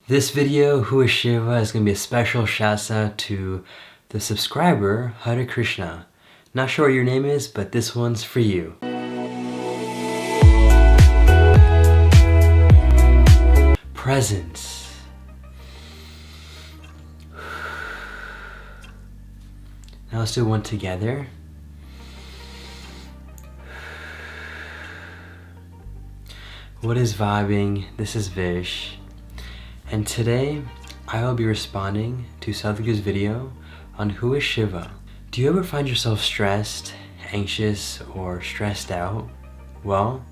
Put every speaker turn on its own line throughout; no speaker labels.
This video, Who is Shiva, is going to be a special shout out to the subscriber, Hare Krishna. Not sure what your name is, but this one's for you. Presence. Now let's do one together. What is vibing? This is Vish. And today, I will be responding to Sadhguru's video on Who is Shiva. Do you ever find yourself stressed, anxious, or stressed out? Well,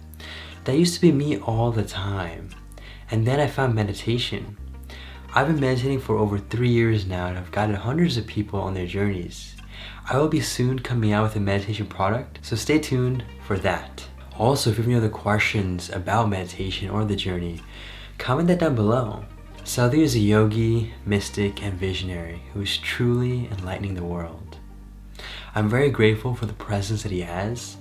that used to be me all the time. And then I found meditation. I've been meditating for over 3 years now and I've guided hundreds of people on their journeys. I will be soon coming out with a meditation product, so stay tuned for that. Also, if you have any other questions about meditation or the journey, comment that down below. Sadhguru is a yogi, mystic, and visionary who is truly enlightening the world. I'm very grateful for the presence that he has,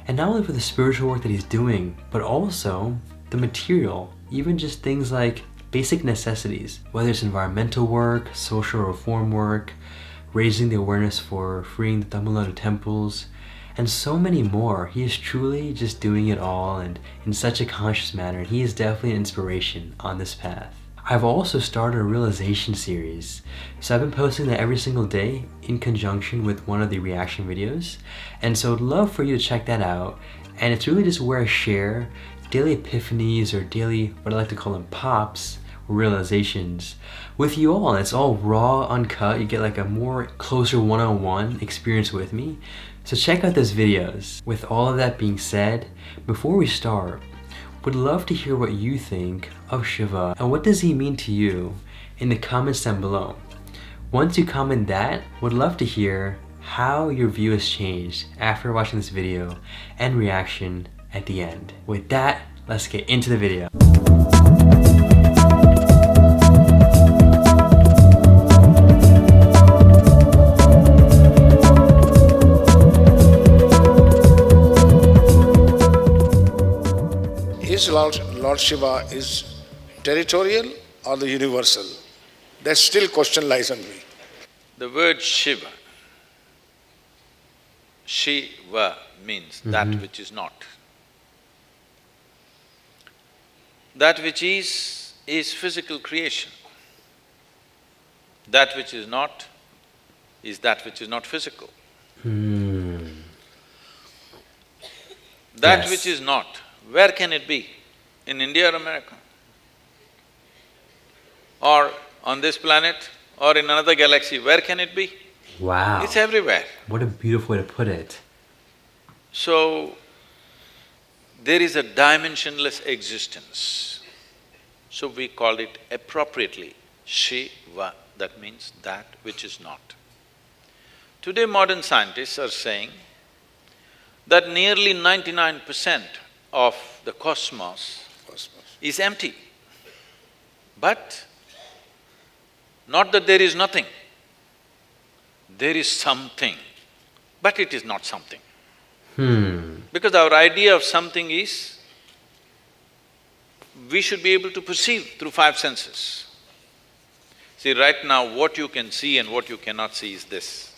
and not only for the spiritual work that he's doing, but also the material, even just things like basic necessities, whether it's environmental work, social reform work, raising the awareness for freeing the Tamil Nadu temples, and so many more. He is truly just doing it all and in such a conscious manner. He is definitely an inspiration on this path. I've also started a realization series. So I've been posting that every single day in conjunction with one of the reaction videos. And so I'd love for you to check that out. And it's really just where I share daily epiphanies or daily, what I like to call them, pops, or realizations with you all. And it's all raw, uncut. You get like a more closer one-on-one experience with me. So check out those videos. With all of that being said, before we start, would love to hear what you think of Shiva and what does he mean to you in the comments down below. Once you comment that, would love to hear how your view has changed after watching this video and reaction at the end. With that, let's get into the video.
Is Lord Shiva is territorial or the universal? That still question lies on me.
The word Shiva, Shiva means that which is not. That which is physical creation. That which is not that which is not physical. That which is not, where can it be? In India or America? Or on this planet? Or in another galaxy? Where can it be?
Wow.
It's everywhere.
What a beautiful way to put it.
So, there is a dimensionless existence. So we call it appropriately Shiva, that means that which is not. Today modern scientists are saying that nearly 99% of the cosmos is empty. But not that there is nothing. There is something, but it is not something. Because our idea of something is, we should be able to perceive through 5 senses. See, right now what you can see and what you cannot see is this.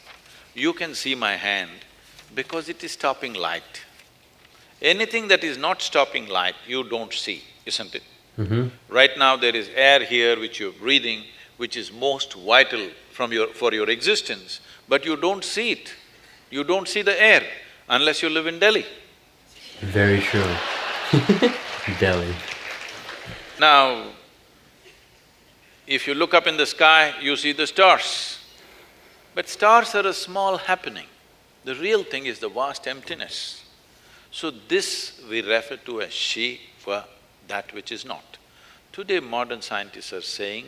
You can see my hand because it is stopping light. Anything that is not stopping light, you don't see, isn't it? Right now there is air here which you're breathing, which is most vital for your existence, but you don't see it. You don't see the air unless you live in Delhi.
Very true. Delhi.
Now, if you look up in the sky, you see the stars. But stars are a small happening. The real thing is the vast emptiness. So this we refer to as Shiva, that which is not. Today modern scientists are saying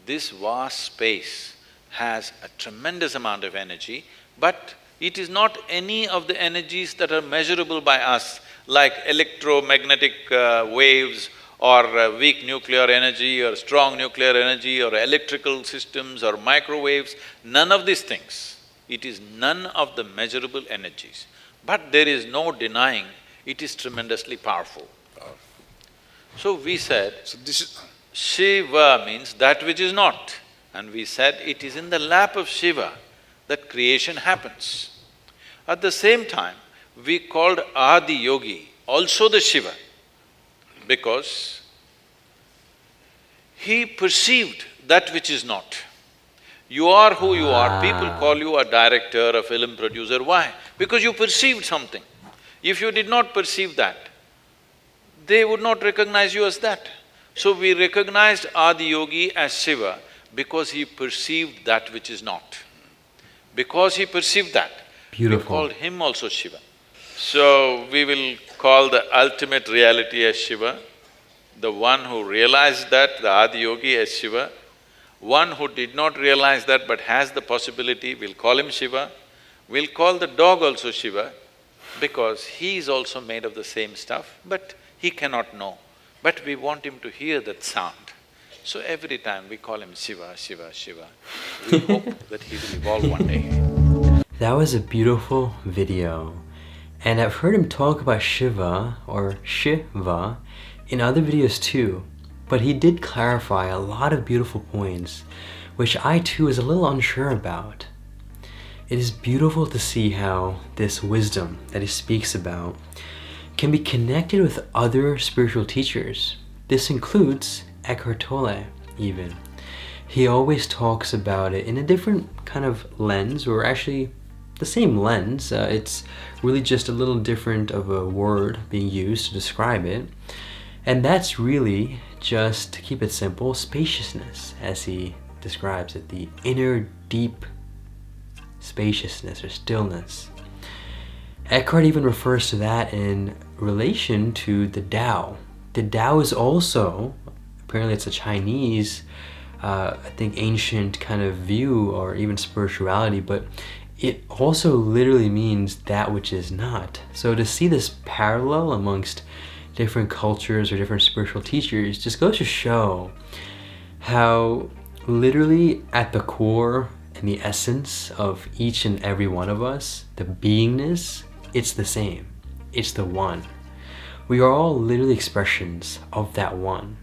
this vast space has a tremendous amount of energy, but it is not any of the energies that are measurable by us, like electromagnetic waves or weak nuclear energy or strong nuclear energy or electrical systems or microwaves, none of these things. It is none of the measurable energies. But there is no denying it is tremendously powerful. So we said,
So this is…
Shiva means that which is not. And we said it is in the lap of Shiva that creation happens. At the same time, we called Adi Yogi also the Shiva because he perceived that which is not. You are who you are, people call you a director, a film producer, why? Because you perceived something. If you did not perceive that, they would not recognize you as that. So we recognized Adi Yogi as Shiva because he perceived that which is not. Because he perceived that,
Beautiful.
we called him also Shiva. So we will call the ultimate reality as Shiva, the one who realized that, the Adi Yogi, as Shiva. One who did not realize that but has the possibility, we'll call him Shiva. We'll call the dog also Shiva because he is also made of the same stuff, but he cannot know. But we want him to hear that sound. So every time we call him Shiva, Shiva, Shiva. We hope that he will evolve one day.
That was a beautiful video. And I've heard him talk about Shiva or Shiva in other videos too. But he did clarify a lot of beautiful points, which I too was a little unsure about. It is beautiful to see how this wisdom that he speaks about can be connected with other spiritual teachers. This includes Eckhart Tolle even. He always talks about it in a different kind of lens, or actually the same lens. It's really just a little different of a word being used to describe it. And that's really, just to keep it simple, spaciousness, as he describes it, the inner deep spaciousness or stillness. Eckhart even refers to that in relation to the Tao. The Tao is also, apparently it's a Chinese, I think ancient kind of view or even spirituality, but it also literally means that which is not. So to see this parallel amongst different cultures or different spiritual teachers just goes to show how literally at the core and the essence of each and every one of us, the beingness, it's the same. It's the one. We are all literally expressions of that one.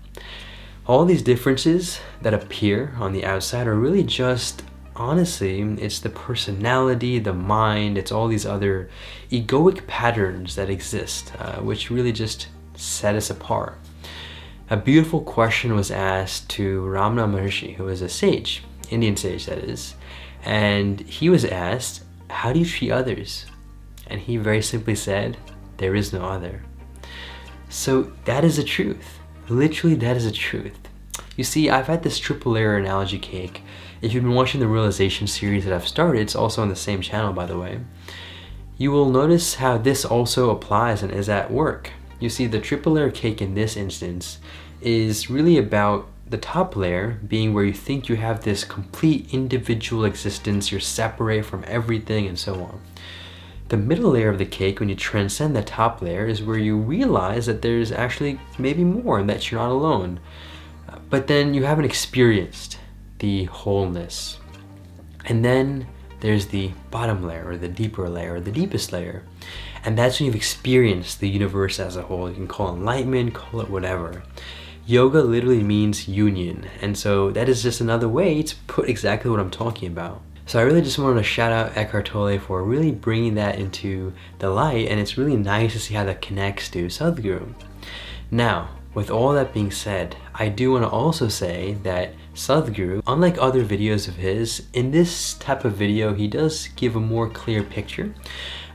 All these differences that appear on the outside are really just, honestly, it's the personality, the mind, it's all these other egoic patterns that exist, which really just set us apart. A beautiful question was asked to Ramana Maharshi, who is a sage, Indian sage that is, and he was asked, how do you treat others? And he very simply said, there is no other. So that is the truth. Literally, that is the truth. You see, I've had this triple layer analogy cake. If you've been watching the realization series that I've started, it's also on the same channel, by the way, you will notice how this also applies and is at work. You see, the triple layer cake in this instance is really about the top layer being where you think you have this complete individual existence, you're separate from everything and so on. The middle layer of the cake, when you transcend the top layer, is where you realize that there's actually maybe more and that you're not alone. But then you haven't experienced the wholeness. And then there's the bottom layer, or the deeper layer, or the deepest layer. And that's when you've experienced the universe as a whole. You can call it enlightenment, call it whatever. Yoga literally means union. And so that is just another way to put exactly what I'm talking about. So I really just wanted to shout out Eckhart Tolle for really bringing that into the light, and it's really nice to see how that connects to Sadhguru. Now, with all that being said, I do want to also say that Sadhguru, unlike other videos of his, in this type of video he does give a more clear picture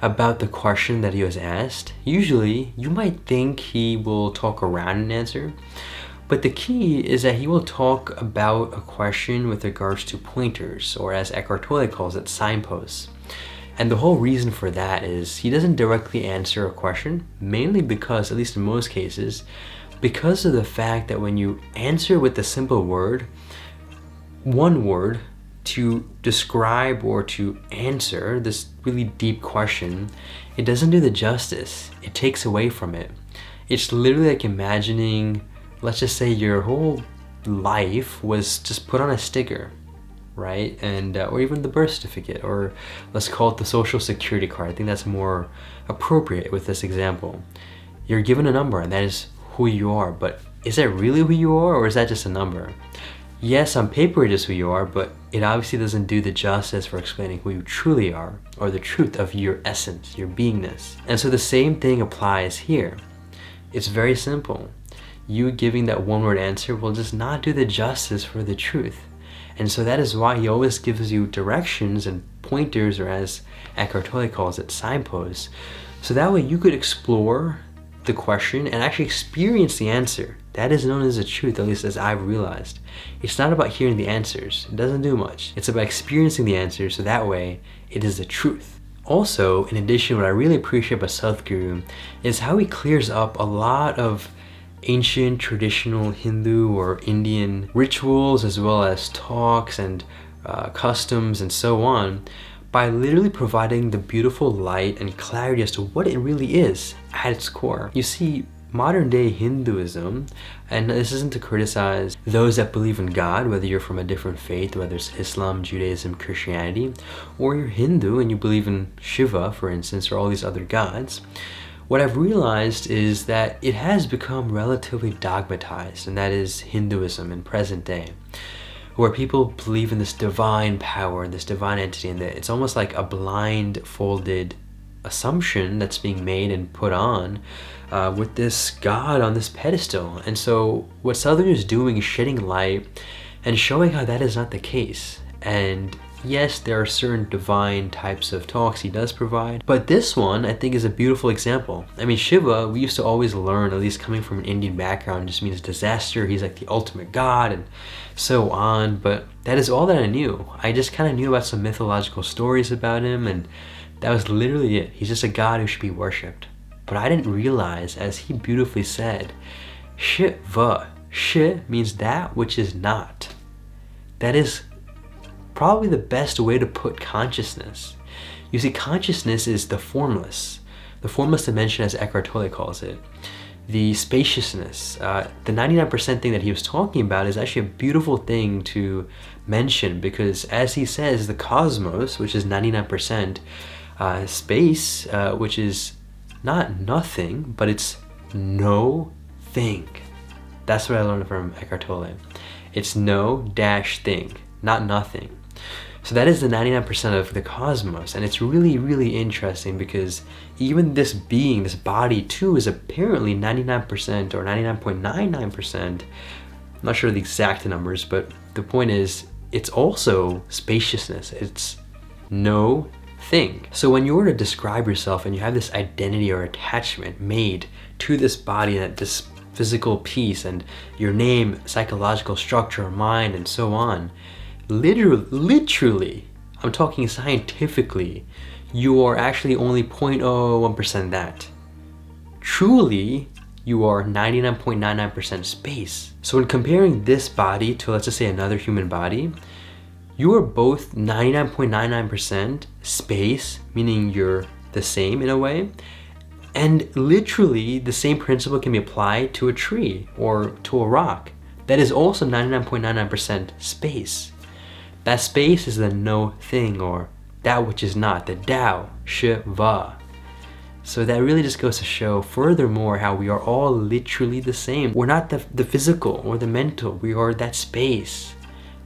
about the question that he was asked. Usually, you might think he will talk around an answer, but the key is that he will talk about a question with regards to pointers, or as Eckhart Tolle calls it, signposts. And the whole reason for that is he doesn't directly answer a question, mainly because, at least in most cases, because of the fact that when you answer with a simple word, one word, to describe or to answer this really deep question, it doesn't do the justice. It takes away from it. It's literally like imagining, let's just say your whole life was just put on a sticker, right? And or even the birth certificate, or let's call it the social security card. I think that's more appropriate with this example. You're given a number and that is who you are, but is that really who you are, or is that just a number? Yes, on paper it is who you are, but it obviously doesn't do the justice for explaining who you truly are, or the truth of your essence, your beingness. And so the same thing applies here. It's very simple. You giving that one-word answer will just not do the justice for the truth. And so that is why he always gives you directions and pointers, or as Eckhart Tolle calls it, signposts. So that way you could explore the question and actually experience the answer. That is known as the truth, at least as I've realized. It's not about hearing the answers. It doesn't do much. It's about experiencing the answers, so that way it is the truth. Also, in addition, what I really appreciate about Sadhguru is how he clears up a lot of ancient traditional Hindu or Indian rituals, as well as talks and customs and so on, by literally providing the beautiful light and clarity as to what it really is at its core. You see, modern day Hinduism, and this isn't to criticize those that believe in God, whether you're from a different faith, whether it's Islam, Judaism, Christianity, or you're Hindu and you believe in Shiva, for instance, or all these other gods. What I've realized is that it has become relatively dogmatized, and that is Hinduism in present day, where people believe in this divine power, this divine entity, and that it's almost like a blindfolded assumption that's being made and put on with this God on this pedestal. And so what Sadhguru is doing is shedding light and showing how that is not the case. And yes, there are certain divine types of talks he does provide, but this one I think is a beautiful example. I mean, Shiva, we used to always learn, at least coming from an Indian background, just means disaster. He's like the ultimate god and so on, but that is all that I knew. I just kind of knew about some mythological stories about him, and that was literally it. He's just a god who should be worshipped. But I didn't realize, as he beautifully said, Shiva. Shi means that which is not. That is probably the best way to put consciousness. You see, consciousness is the formless dimension, as Eckhart Tolle calls it. The spaciousness, the 99% thing that he was talking about is actually a beautiful thing to mention, because as he says, the cosmos, which is 99%, space, which is not nothing, but it's no thing. That's what I learned from Eckhart Tolle. It's no dash thing, not nothing. So that is the 99% of the cosmos, and it's really, really interesting, because even this being, this body too, is apparently 99% or 99.99%. I'm not sure the exact numbers, but the point is, it's also spaciousness. It's no thing. So when you were to describe yourself and you have this identity or attachment made to this body, that this physical piece, and your name, psychological structure, mind, and so on, literally, I'm talking scientifically, you are actually only 0.01% that. Truly, you are 99.99% space. So when comparing this body to, let's just say, another human body, you are both 99.99% space, meaning you're the same in a way, and literally the same principle can be applied to a tree or to a rock. That is also 99.99% space. That space is the no thing, or that which is not, the Tao, Shiva. So that really just goes to show furthermore how we are all literally the same. We're not the physical or the mental, we are that space,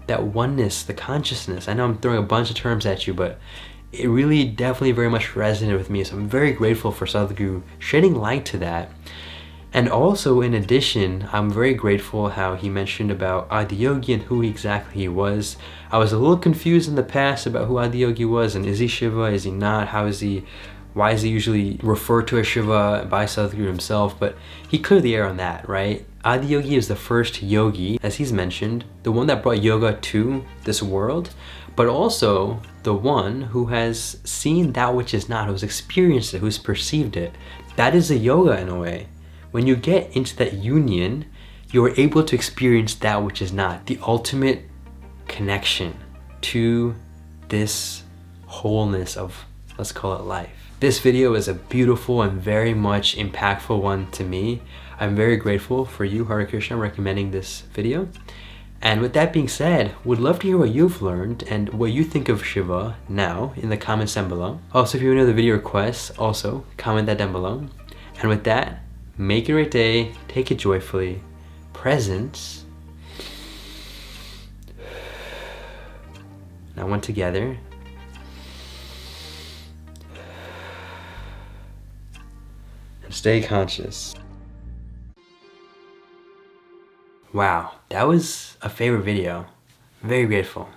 that oneness, the consciousness. I know I'm throwing a bunch of terms at you, but it really definitely very much resonated with me. So I'm very grateful for Sadhguru shedding light to that. And also, in addition, I'm very grateful how he mentioned about Adiyogi and who exactly he was. I was a little confused in the past about who Adiyogi was, and is he Shiva, is he not, why is he usually referred to as Shiva by Sadhguru himself, but he cleared the air on that, right? Adiyogi is the first yogi, as he's mentioned, the one that brought yoga to this world, but also the one who has seen that which is not, who's experienced it, who's perceived it. That is a yoga in a way. When you get into that union, you are able to experience that which is not, the ultimate connection to this wholeness of, let's call it, life. This video is a beautiful and very much impactful one to me. I'm very grateful for you, Hare Krishna, recommending this video. And with that being said, would love to hear what you've learned and what you think of Shiva now in the comments down below. Also, if you have any other video requests, also comment that down below. And with that, make it a great day, take it joyfully. presence. Now one together. And stay conscious. Wow, that was a favorite video. Very grateful.